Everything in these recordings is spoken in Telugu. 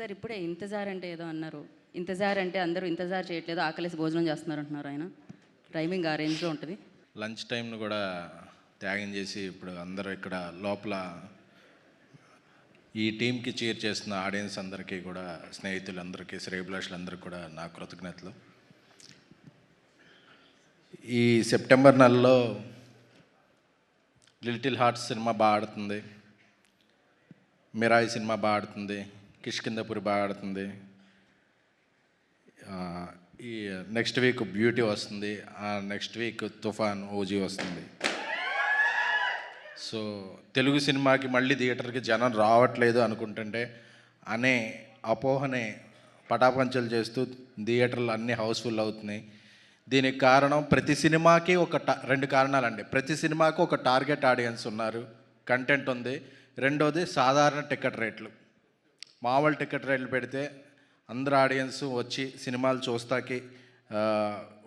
సార్ ఇప్పుడే ఇంతజార్ అంటే ఏదో అన్నారు. ఇంతజార్ అంటే అందరూ ఇంతజార్ చేయట్లేదు, ఆకలేసి భోజనం చేస్తున్నారు అంటున్నారు ఆయన. టైమింగ్ ఆ రేంజ్లో ఉంటుంది. లంచ్ టైంను కూడా త్యాగం చేసి ఇప్పుడు అందరూ ఇక్కడ లోపల ఈ టీంకి చీర్ చేస్తున్న ఆడియన్స్ అందరికీ కూడా, స్నేహితులందరికీ, శ్రేయభిలాషులందరికీ కూడా నా కృతజ్ఞతలు. ఈ సెప్టెంబర్ నెలలో లిటిల్ హార్ట్స్ సినిమా బాగా ఆడుతుంది, మిరాయి సినిమా బాగా ఆడుతుంది, కిష్కిందపురి బాగా ఆడుతుంది. ఈ నెక్స్ట్ వీక్ బ్యూటీ వస్తుంది, నెక్స్ట్ వీక్ తుఫాన్ ఓజీ వస్తుంది. సో తెలుగు సినిమాకి మళ్ళీ థియేటర్కి జనం రావట్లేదు అనుకుంటుంటే అనే అపోహనే పటాపంచలు చేస్తూ థియేటర్లు అన్నీ హౌస్ఫుల్ అవుతున్నాయి. దీనికి కారణం ప్రతి సినిమాకి రెండు కారణాలండి. ప్రతి సినిమాకి ఒక టార్గెట్ ఆడియన్స్ ఉన్నారు, కంటెంట్ ఉంది. రెండోది సాధారణ టికెట్ రేట్లు. మామూలు టికెట్ రేట్లు పెడితే అందరు ఆడియన్స్ వచ్చి సినిమాలు చూస్తాకి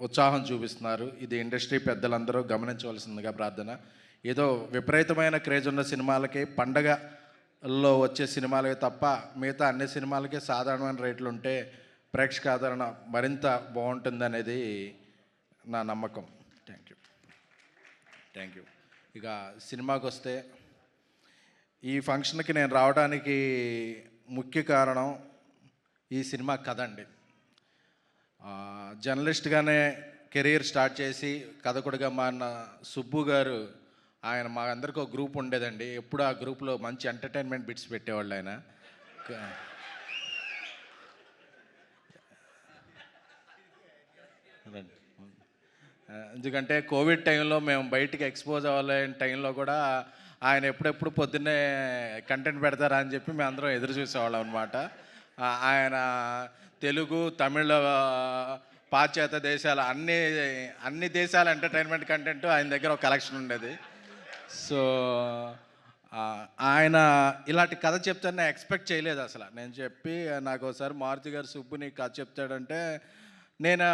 ఉత్సాహం చూపిస్తున్నారు. ఇది ఇండస్ట్రీ పెద్దలందరూ గమనించవలసిందిగా ప్రార్థన. ఏదో విపరీతమైన క్రేజ్ ఉన్న సినిమాలకి, పండగల్లో వచ్చే సినిమాలకి తప్ప మిగతా అన్ని సినిమాలకి సాధారణమైన రేట్లు ఉంటే ప్రేక్షక ఆదరణ మరింత బాగుంటుంది అనేది నా నమ్మకం. Thank you. ఇక సినిమాకి వస్తే, ఈ ఫంక్షన్కి నేను రావడానికి ముఖ్య కారణం ఈ సినిమా కథ అండి. జర్నలిస్ట్గానే కెరీర్ స్టార్ట్ చేసి కథకుడిగా మారిన సుబ్బు గారు, ఆయన మా అందరికీ ఒక గ్రూప్ ఉండేదండి. ఎప్పుడు ఆ గ్రూప్లో మంచి ఎంటర్టైన్మెంట్ బిట్స్ పెట్టేవాళ్ళు ఆయన. ఎందుకంటే కోవిడ్ టైంలో మేము బయటికి ఎక్స్పోజ్ అవ్వలేని టైంలో కూడా ఆయన ఎప్పుడెప్పుడు పొద్దున్నే కంటెంట్ పెడతారా అని చెప్పి మేము అందరం ఎదురు చూసేవాళ్ళం అనమాట. ఆయన తెలుగు, తమిళ, పాశ్చాత్య దేశాల అన్ని దేశాల ఎంటర్టైన్మెంట్ కంటెంట్ ఆయన దగ్గర ఒక కలెక్షన్ ఉండేది. సో ఆయన ఇలాంటి కథ చెప్తాను ఎక్స్పెక్ట్ చేయలేదు అసలు. నేను చెప్పి నాకు ఒకసారి మారుతి గారు, సుబ్బు నీకు కథ చెప్తాడంటే నేను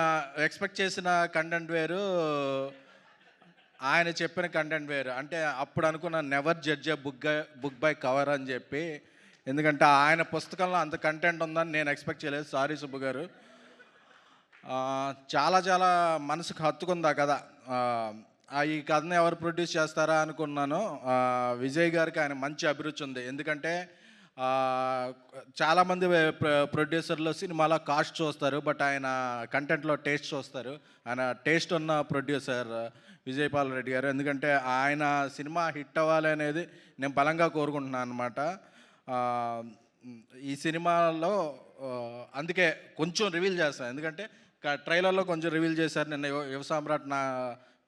ఎక్స్పెక్ట్ చేసిన కంటెంట్ వేరు, ఆయన చెప్పిన కంటెంట్ వేరు. అంటే అప్పుడు అనుకున్నాను never judge a book by cover అని చెప్పి. ఎందుకంటే ఆయన పుస్తకంలో అంత కంటెంట్ ఉందని నేను ఎక్స్పెక్ట్ చేయలేదు. సారీ సుబ్బు గారు. చాలా చాలా మనసుకు హత్తుకుంది ఆ కథ. ఈ కథను ఎవరు ప్రొడ్యూస్ చేస్తారా అనుకున్నాను. విజయ్ గారికి ఆయన మంచి అభిరుచి ఉంది. ఎందుకంటే చాలామంది ప్రొడ్యూసర్లు సినిమాలో కాస్ట్ చూస్తారు, బట్ ఆయన కంటెంట్లో టేస్ట్ చూస్తారు. ఆయన టేస్ట్ ఉన్న ప్రొడ్యూసర్ విజయపాల్ రెడ్డి గారు. ఎందుకంటే ఆయన సినిమా హిట్ అవ్వాలి అనేది నేను బలంగా కోరుకుంటున్నాను అనమాట. ఈ సినిమాలో అందుకే కొంచెం రివీల్ చేస్తాను, ఎందుకంటే ట్రైలర్లో కొంచెం రివీల్ చేశారు. నిన్న యువ సామ్రాట్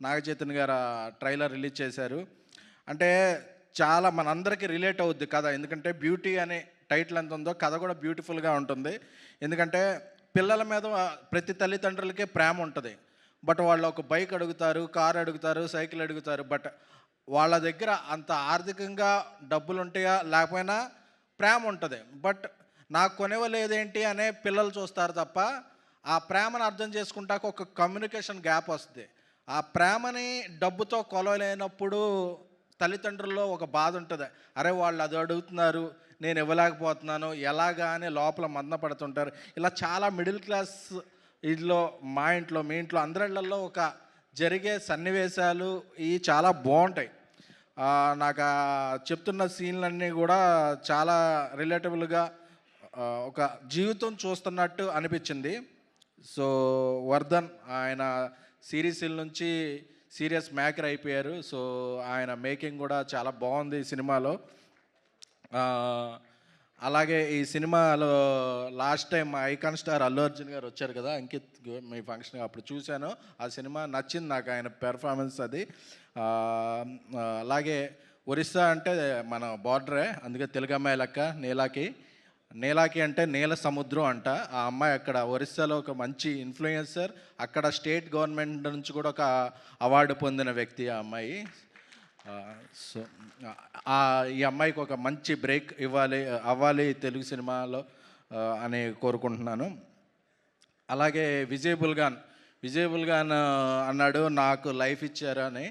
నాగచైతన్య గారు ట్రైలర్ రిలీజ్ చేశారు. అంటే చాలా మనందరికీ రిలేట్ అవుద్ది కథ. ఎందుకంటే బ్యూటీ అనే టైటిల్ ఎంత ఉందో కథ కూడా బ్యూటిఫుల్గా ఉంటుంది. ఎందుకంటే పిల్లల మీద ప్రతి తల్లిదండ్రులకే ప్రేమ ఉంటుంది, బట్ వాళ్ళు ఒక బైక్ అడుగుతారు, కారు అడుగుతారు, సైకిల్ అడుగుతారు. బట్ వాళ్ళ దగ్గర అంత ఆర్థికంగా డబ్బులు ఉంటాయా లేకపోయినా ప్రేమ ఉంటుంది. బట్ నాకు కొనివ్వలేదేంటి అనే పిల్లలు చూస్తారు తప్ప ఆ ప్రేమను అర్థం చేసుకుంటాక ఒక కమ్యూనికేషన్ గ్యాప్ వస్తుంది. ఆ ప్రేమని డబ్బుతో కొలవలేనప్పుడు తల్లిదండ్రుల్లో ఒక బాధ ఉంటుంది. అరే వాళ్ళు అది అడుగుతున్నారు, నేను ఇవ్వలేకపోతున్నాను ఎలాగా అని లోపల మదనపడుతుంటారు. ఇలా చాలా మిడిల్ క్లాస్ ఇంట్లో, మా ఇంట్లో, మీ ఇంట్లో, అందరిళ్లలో ఒక జరిగే సన్నివేశాలు ఇవి చాలా బాగుంటాయి. నాకు చెప్తున్న సీన్లన్నీ కూడా చాలా రిలేటబుల్గా ఒక జీవితం చూస్తున్నట్టు అనిపించింది. సో వర్ధన్ ఆయన సిరీస్ల నుంచి సీరియస్ మేకర్ అయిపోయారు. సో ఆయన మేకింగ్ కూడా చాలా బాగుంది ఈ సినిమాలో. అలాగే ఈ సినిమాలో last time icon star Allu Arjun గారు వచ్చారు కదా అంకిత్, మీ ఫంక్షన్ అప్పుడు చూశాను. ఆ సినిమా నచ్చింది నాకు, ఆయన పెర్ఫార్మెన్స్ అది. అలాగే ఒరిస్సా అంటే మన బార్డరే, అందుకే తెలుగు అమ్మాయి లెక్క నీలాకి అంటే నీల సముద్రం అంట. ఆ అమ్మాయి అక్కడ ఒరిస్సాలో ఒక మంచి ఇన్ఫ్లుయెన్సర్, అక్కడ స్టేట్ గవర్నమెంట్ నుంచి కూడా ఒక అవార్డు పొందిన వ్యక్తి ఆ అమ్మాయి. సో ఈ అమ్మాయికి ఒక మంచి బ్రేక్ అవ్వాలి తెలుగు సినిమాలో అని కోరుకుంటున్నాను. అలాగే విజయ్ బుల్గాన్ అన్నాడు నాకు లైఫ్ ఇచ్చారు అని.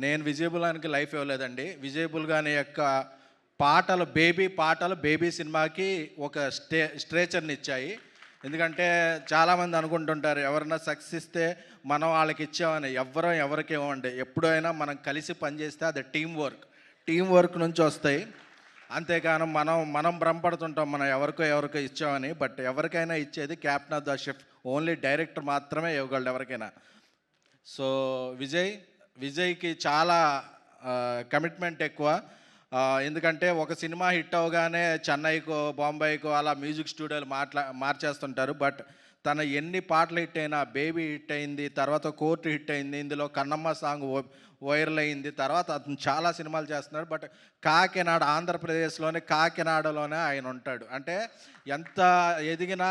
నేను విజయ్ బుల్గాన్కి లైఫ్ ఇవ్వలేదండి. విజయ్ బుల్గాన్ యొక్క బేబీ పాటలు బేబీ సినిమాకి ఒక స్ట్రేచర్ని ఇచ్చాయి. ఎందుకంటే చాలామంది అనుకుంటుంటారు ఎవరైనా సక్సెస్ ఇస్తే మనం వాళ్ళకి ఇచ్చామని. ఎవరికి ఇవ్వండి. ఎప్పుడైనా మనం కలిసి పనిచేస్తే అది టీం వర్క్ నుంచి వస్తాయి. అంతేకాని మనం భ్రమపడుతుంటాం మనం ఎవరికో ఇచ్చామని. బట్ ఎవరికైనా ఇచ్చేది captain of the ship. Only director మాత్రమే ఇవ్వగలడు ఎవరికైనా. సో విజయ్కి చాలా కమిట్మెంట్ ఎక్కువ. ఎందుకంటే ఒక సినిమా హిట్ అవగానే చెన్నైకో బాంబేకో అలా మ్యూజిక్ స్టూడియోలు మార్చేస్తుంటారు. బట్ తన ఎన్ని పాటలు హిట్ అయినా, బేబీ హిట్ అయింది, తర్వాత కోర్టు హిట్ అయింది, ఇందులో కన్నమ్మ సాంగ్ వైరల్ అయింది, తర్వాత అతను చాలా సినిమాలు చేస్తున్నాడు. బట్ కాకినాడ, ఆంధ్రప్రదేశ్లోనే కాకినాడలోనే ఆయన ఉంటాడు. అంటే ఎంత ఎదిగినా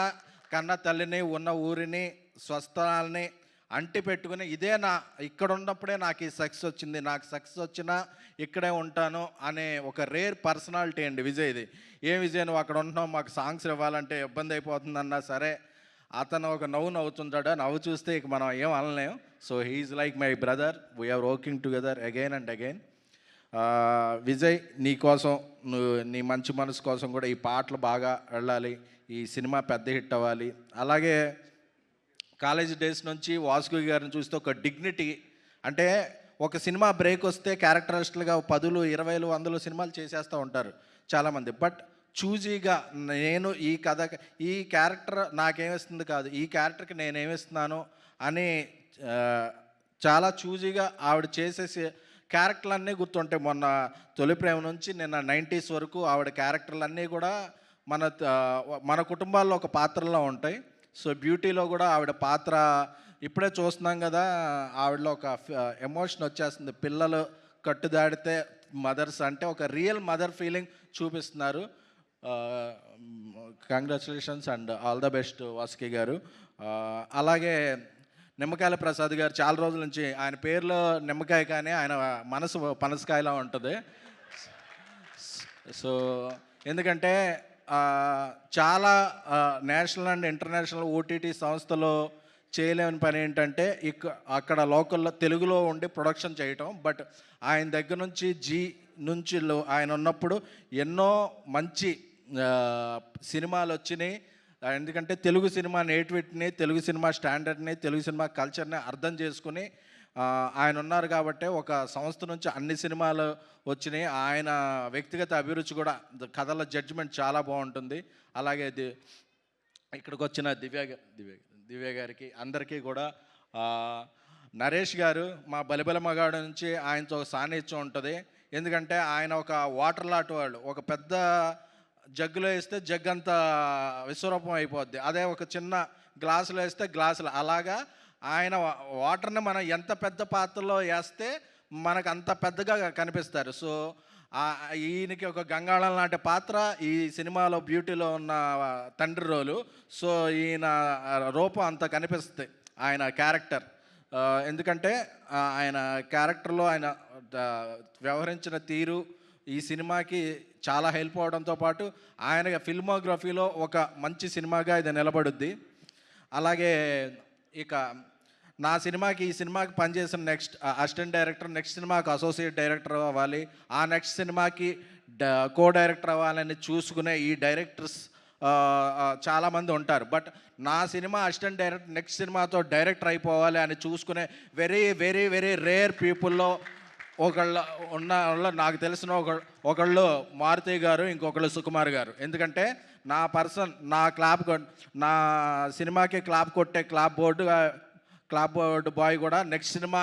కన్న తల్లిని, ఉన్న ఊరిని, స్వస్థలాన్ని అంటి పెట్టుకుని ఇక్కడ ఉన్నప్పుడే నాకు ఈ సక్సెస్ వచ్చింది, నాకు సక్సెస్ వచ్చినా ఇక్కడే ఉంటాను అనే ఒక రేర్ పర్సనాలిటీ అండి విజయ్ది. విజయ్ నువ్వు అక్కడ ఉంటున్నావు, మాకు సాంగ్స్ ఇవ్వాలంటే ఇబ్బంది అయిపోతుందన్నా సరే అతను ఒక నవ్వుతుంటాడు. నవ్వు చూస్తే ఇక మనం ఏం అనలేం. So he's like my brother. We are working together again and again. Vijay, నీ కోసం, నీ మంచి మనసు కోసం కూడా ఈ పాటలు బాగా వెళ్ళాలి, ఈ సినిమా పెద్ద హిట్ అవ్వాలి. అలాగే కాలేజ్ డేస్ నుంచి వాసుకి గారిని చూస్తే ఒక డిగ్నిటీ, అంటే ఒక సినిమా బ్రేక్ వస్తే క్యారెక్టరిస్టులుగా 10, 20, 100 సినిమాలు చేసేస్తూ ఉంటారు చాలామంది. బట్ చూజీగా నేను ఈ క్యారెక్టర్ నాకేమిస్తుంది కాదు, ఈ క్యారెక్టర్కి నేనేమిస్తున్నాను అని చాలా చూజీగా ఆవిడ చేసేసి క్యారెక్టర్లన్నీ గుర్తుంటాయి. మొన్న తొలి ప్రేమ నుంచి నిన్న 90s వరకు ఆవిడ క్యారెక్టర్లన్నీ కూడా మన కుటుంబాల్లో ఒక పాత్రలో ఉంటాయి. సో బ్యూటీలో కూడా ఆవిడ పాత్ర ఇప్పుడే చూస్తున్నాం కదా, ఆవిడలో ఒక ఎమోషన్ వచ్చేస్తుంది. పిల్లలు కట్టుదాడితే మదర్స్ అంటే ఒక రియల్ మదర్ ఫీలింగ్ చూపిస్తున్నారు. Congratulations and all the best Vasuki గారు. అలాగే నిమ్మకాయల ప్రసాద్ గారు, చాలా రోజుల నుంచి ఆయన పేరులో నిమ్మకాయ కానీ ఆయన మనసు పనసకాయలా ఉంటుంది. సో ఎందుకంటే చాలా నేషనల్ అండ్ ఇంటర్నేషనల్ ఓటీటీ సంస్థలో చేయలేని పని ఏంటంటే అక్కడ లోకల్లో తెలుగులో ఉండి ప్రొడక్షన్ చేయటం. బట్ ఆయన దగ్గర నుంచి ఆయన ఉన్నప్పుడు ఎన్నో మంచి సినిమాలు వచ్చినాయి. ఎందుకంటే Telugu cinema నేటివిటీని, Telugu cinema స్టాండర్డ్ని, Telugu cinema కల్చర్ని అర్థం చేసుకుని ఆయన ఉన్నారు కాబట్టి ఒక సంస్థ నుంచి అన్ని సినిమాలు వచ్చినాయి. ఆయన వ్యక్తిగత అభిరుచి కూడా, కథల జడ్జిమెంట్ చాలా బాగుంటుంది. అలాగే ఇక్కడికి వచ్చిన దివ్య గారికి అందరికీ కూడా, నరేష్ గారు మా బలిబల మగాడు నుంచి ఆయనతో ఒక సాన్నిధ్యం ఉంటుంది. ఎందుకంటే ఆయన ఒక వాటర్ లాంటి వాళ్ళు. ఒక పెద్ద జగ్గులో వేస్తే జగ్గు అంతా విశ్వరూపం అయిపోద్ది. అదే ఒక చిన్న గ్లాసులో వేస్తే గ్లాసులు, అలాగా ఆయన వాటర్ని మనం ఎంత పెద్ద పాత్రలో వేస్తే మనకు అంత పెద్దగా కనిపిస్తారు. సో ఈయనకి ఒక గంగాళం లాంటి పాత్ర ఈ సినిమాలో బ్యూటీలో ఉన్న తండ్రి రోలు. సో ఈయన రూపం అంత కనిపిస్తుంది ఆయన క్యారెక్టర్. ఎందుకంటే ఆయన క్యారెక్టర్లో ఆయన వ్యవహరించిన తీరు ఈ సినిమాకి చాలా హెల్ప్ అవడంతో పాటు ఆయన ఫిల్మోగ్రఫీలో ఒక మంచి సినిమాగా ఇది నిలబడుద్ది. అలాగే ఇక ఈ సినిమాకి పనిచేసిన నెక్స్ట్ అసిస్టెంట్ డైరెక్టర్, నెక్స్ట్ సినిమాకి అసోసియేట్ డైరెక్టర్ అవ్వాలి, ఆ నెక్స్ట్ సినిమాకి కో డైరెక్టర్ అవ్వాలని చూసుకునే ఈ డైరెక్టర్స్ చాలామంది ఉంటారు. బట్ నా సినిమా అసిస్టెంట్ డైరెక్టర్ నెక్స్ట్ సినిమాతో డైరెక్టర్ అయిపోవాలి అని చూసుకునే వెరీ వెరీ వెరీ రేర్ పీపుల్లో నాకు తెలిసిన ఒకళ్ళు మారుతి గారు, ఇంకొకళ్ళు సుకుమార్ గారు. ఎందుకంటే నా సినిమాకి క్లాప్ కొట్టే క్లాప్ బోర్డు బాయ్ కూడా నెక్స్ట్ సినిమా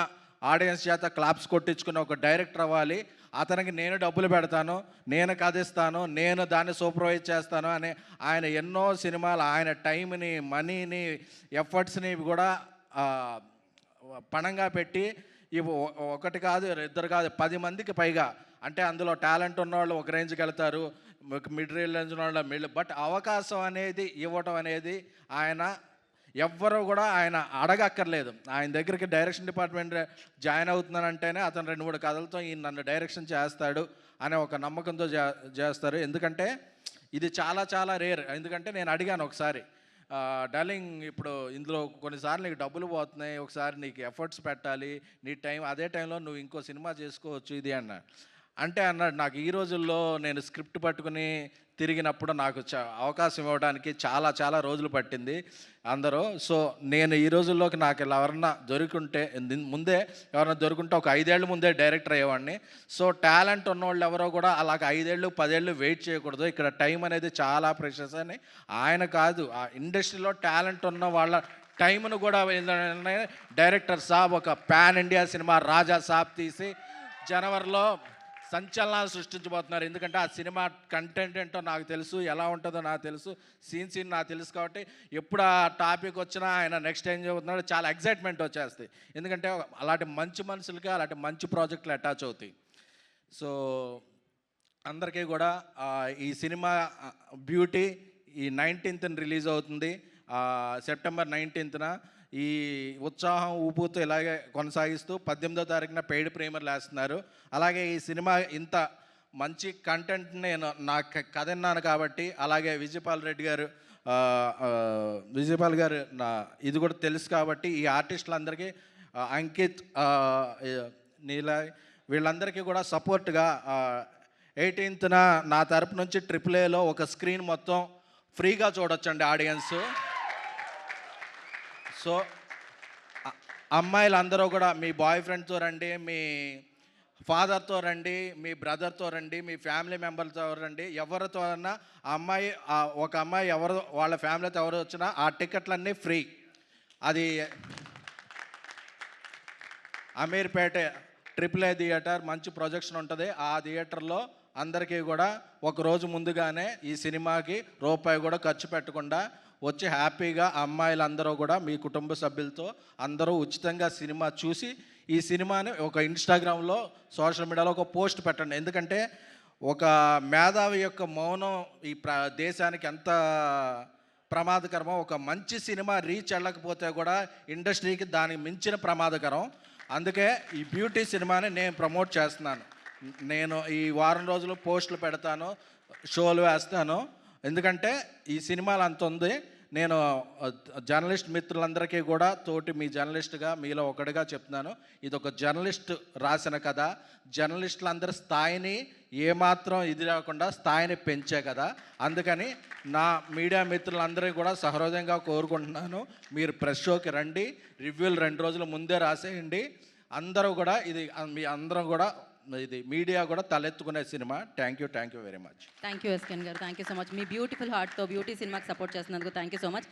ఆడియన్స్ చేత క్లాప్స్ కొట్టించుకుని ఒక డైరెక్టర్ అవ్వాలి, అతనికి నేను డబ్బులు పెడతాను, నేను కథిస్తాను, నేను దాన్ని సూపర్వైజ్ చేస్తాను అని ఆయన ఎన్నో సినిమాలు ఆయన టైంని, మనీని, ఎఫర్ట్స్ని కూడా పణంగా పెట్టి ఒకటి కాదు, ఇద్దరు కాదు, 10 మందికి పైగా, అంటే అందులో టాలెంట్ ఉన్నవాళ్ళు ఒక రేంజ్కి వెళ్తారు, మిడ్ రేంజ్ ఉన్నవాళ్ళు బట్ అవకాశం అనేది ఇవ్వటం అనేది ఆయన ఎవ్వరూ కూడా ఆయన అడగక్కర్లేదు. ఆయన దగ్గరికి డైరెక్షన్ డిపార్ట్మెంట్ జాయిన్ అవుతున్నానంటేనే అతను 2-3 కథలతో ఈయన నన్ను డైరెక్షన్ చేస్తాడు అనే ఒక నమ్మకంతో చేస్తారు. ఎందుకంటే ఇది చాలా చాలా రేర్. ఎందుకంటే నేను అడిగాను ఒకసారి, డార్లింగ్ ఇప్పుడు ఇందులో కొన్నిసార్లు నీకు డబ్బులు పోతున్నాయి, ఒకసారి నీకు ఎఫర్ట్స్ పెట్టాలి, నీ టైం అదే టైంలో నువ్వు ఇంకో సినిమా చేసుకోవచ్చు ఇది అన్న. అంటే అన్నాడు, నాకు ఈ రోజుల్లో నేను స్క్రిప్ట్ పట్టుకుని తిరిగినప్పుడు నాకు అవకాశం ఇవ్వడానికి చాలా చాలా రోజులు పట్టింది అందరూ. సో నేను ఈ రోజుల్లోకి నాకు ఇలా ఎవరన్నా దొరికింటే, ముందే ఎవరన్నా దొరికింటే ఒక 5 ఏళ్ళ ముందే డైరెక్టర్ అయ్యేవాడిని. సో టాలెంట్ ఉన్నవాళ్ళు ఎవరో కూడా అలాగ 5 ఏళ్ళు 10 ఏళ్ళు వెయిట్ చేయకూడదు. ఇక్కడ టైం అనేది చాలా ప్రెషస్ అని ఆయన కాదు, ఆ ఇండస్ట్రీలో టాలెంట్ ఉన్న వాళ్ళ టైంను కూడా డైరెక్టర్ సాబ్ ఒక పాన్ ఇండియా సినిమా రాజా సాబ్ తీసి జనవరిలో సంచలనాలు సృష్టించబోతున్నారు. ఎందుకంటే ఆ సినిమా కంటెంట్ ఏంటో నాకు తెలుసు, ఎలా ఉంటుందో నాకు తెలుసు, సీన్ నాకు తెలుసు. కాబట్టి ఎప్పుడు ఆ టాపిక్ వచ్చినా ఆయన నెక్స్ట్ ఏం చెబుతున్నాడో చాలా ఎగ్జైట్మెంట్ వచ్చేస్తాయి. ఎందుకంటే అలాంటి మంచి మనుషులకి అలాంటి మంచి ప్రాజెక్టులు అటాచ్ అవుతాయి. సో అందరికీ కూడా ఈ సినిమా బ్యూటీ ఈ 19th రిలీజ్ అవుతుంది, సెప్టెంబర్ 19th. ఈ ఉత్సాహం ఊపుతో ఇలాగే కొనసాగిస్తూ 18వ తారీఖున పెయిడ్ ప్రీమియర్లు వేస్తున్నారు. అలాగే ఈ సినిమా ఇంత మంచి కంటెంట్ నేను నాకు కథ విన్నాను కాబట్టి, అలాగే విజయపాల్ గారు నా ఇది కూడా తెలుసు కాబట్టి, ఈ ఆర్టిస్టులందరికీ అంకిత్, నీలా వీళ్ళందరికీ కూడా సపోర్ట్గా 18th నా తరపు నుంచి AAAలో ఒక స్క్రీన్ మొత్తం ఫ్రీగా చూడొచ్చండి ఆడియన్స్. సో అమ్మాయిలు అందరూ కూడా మీ బాయ్ ఫ్రెండ్తో రండి, మీ ఫాదర్తో రండి, మీ బ్రదర్తో రండి, మీ ఫ్యామిలీ మెంబర్తో రండి, ఎవరితో అన్నా ఒక అమ్మాయి ఎవరు వాళ్ళ ఫ్యామిలీతో ఎవరు వచ్చినా ఆ టికెట్లన్నీ ఫ్రీ. అది అమీర్పేట AAA థియేటర్, మంచి ప్రొజెక్షన్ ఉంటుంది. ఆ థియేటర్లో అందరికీ కూడా ఒకరోజు ముందుగానే ఈ సినిమాకి రూపాయి కూడా ఖర్చు పెట్టకుండా వచ్చి హ్యాపీగా అమ్మాయిలందరూ కూడా మీ కుటుంబ సభ్యులతో అందరూ ఉచితంగా సినిమా చూసి ఈ సినిమాని ఒక ఇన్స్టాగ్రామ్లో సోషల్ మీడియాలో ఒక పోస్ట్ పెట్టండి. ఎందుకంటే ఒక మేధావి యొక్క మౌనం ఈ దేశానికి ఎంత ప్రమాదకరమో, ఒక మంచి సినిమా రీచ్ వెళ్ళకపోతే కూడా ఇండస్ట్రీకి దానికి మించిన ప్రమాదకరం. అందుకే ఈ బ్యూటీ సినిమాని నేను ప్రమోట్ చేస్తున్నాను. నేను ఈ వారం రోజులు పోస్టులు పెడతాను, షోలు వేస్తాను. ఎందుకంటే ఈ సినిమాలు అంత ఉంది. నేను జర్నలిస్ట్ మిత్రులందరికీ కూడా మీ జర్నలిస్ట్గా మీలో ఒకటిగా చెప్తున్నాను, ఇది ఒక జర్నలిస్ట్ రాసిన కథ. జర్నలిస్టులందరి స్థాయిని ఏమాత్రం ఇది లేకుండా స్థాయిని పెంచే కదా. అందుకని నా మీడియా మిత్రులందరికీ కూడా సహృదయంగా కోరుకుంటున్నాను, మీరు ప్రెస్ షోకి రండి, రివ్యూలు 2 రోజుల ముందే రాసేయండి. అందరూ కూడా మీ అందరం కూడా ఇది మీడియా కూడా తలెత్తుకునే cinema. Thank you very much. Thank you ఎస్కెన్ గారు, thank you so much. Me beautiful హార్ట్తో beauty సినిమాకి సపోర్ట్ చేస్తున్నందుకు థ్యాంక్ యూ సో మచ్.